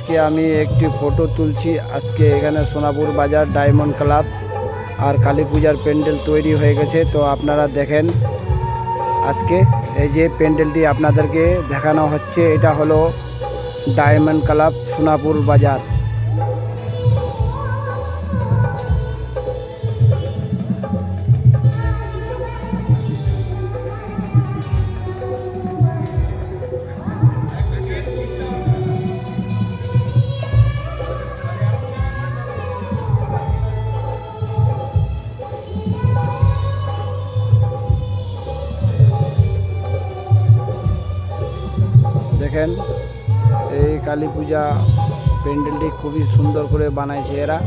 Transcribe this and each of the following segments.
আজকে আমি একটি ফটো তুলছি। আজকে এখানে সোনাপুর বাজার ডায়মন্ড ক্লাব আর কালী পূজার প্যান্ডেল তৈরি হয়ে গেছে। তো আপনারা দেখেন, আজকে এই যে প্যান্ডেলটি আপনাদেরকে দেখানো হচ্ছে, এটা হলো ডায়মন্ড ক্লাব সোনাপুর বাজার। দেখেন, এই কালী পূজা প্যান্ডেলটি খুবই সুন্দর করে বানাইছে এরা।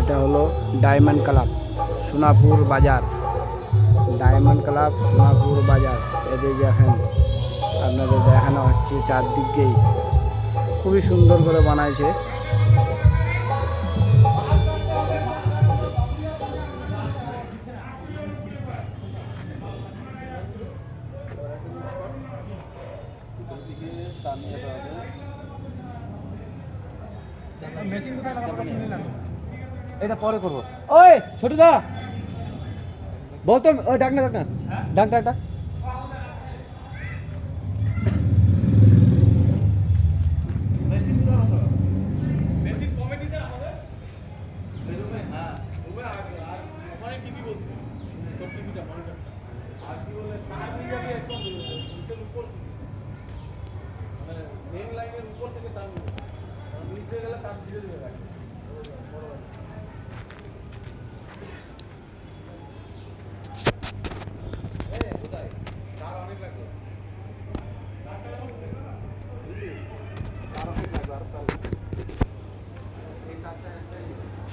এটা হলো ডায়মন্ড ক্লাব সোনাপুর বাজার, ডায়মন্ড ক্লাব সোনাপুর বাজার। এদের দেখেন, আপনাদের দেখানো হচ্ছে চারদিকেই খুবই সুন্দর করে বানাইছে। এটা পরে করবো। ওই ছোট দা বলতো, ওই ডাক না ডাক ডাক।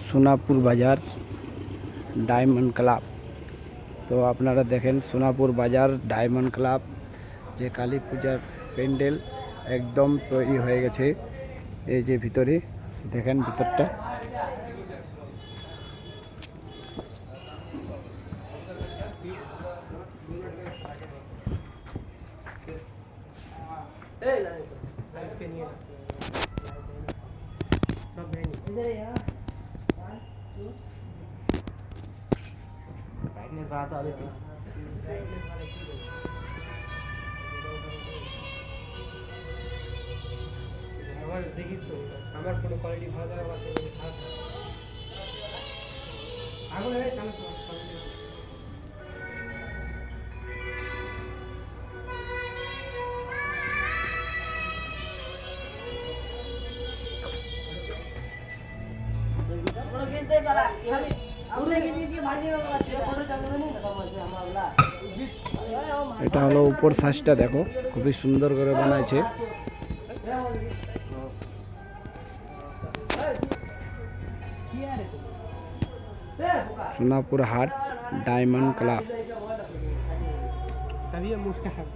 সোনাপুর বাজার ডায়মন্ড ক্লাব। তো আপনারা দেখেন, সোনাপুর বাজার ডায়মন্ড ক্লাব যে কালী পূজার প্যান্ডেল একদম তৈরি হয়ে গেছে। এই যে ভিতরে দেখেন, ভিতরটা দেখিস তো, আমার ফটো কোয়ালিটি ভালো থাকে, আমার ফটো খারাপ থাকে। আগুন হয়ে সামনে এটা হলো উপর সাইজটা, দেখো খুবই সুন্দর করে বানাইছে। সোনাপুর হাট ডায়মন্ড ক্লাব। तभी मुस्कान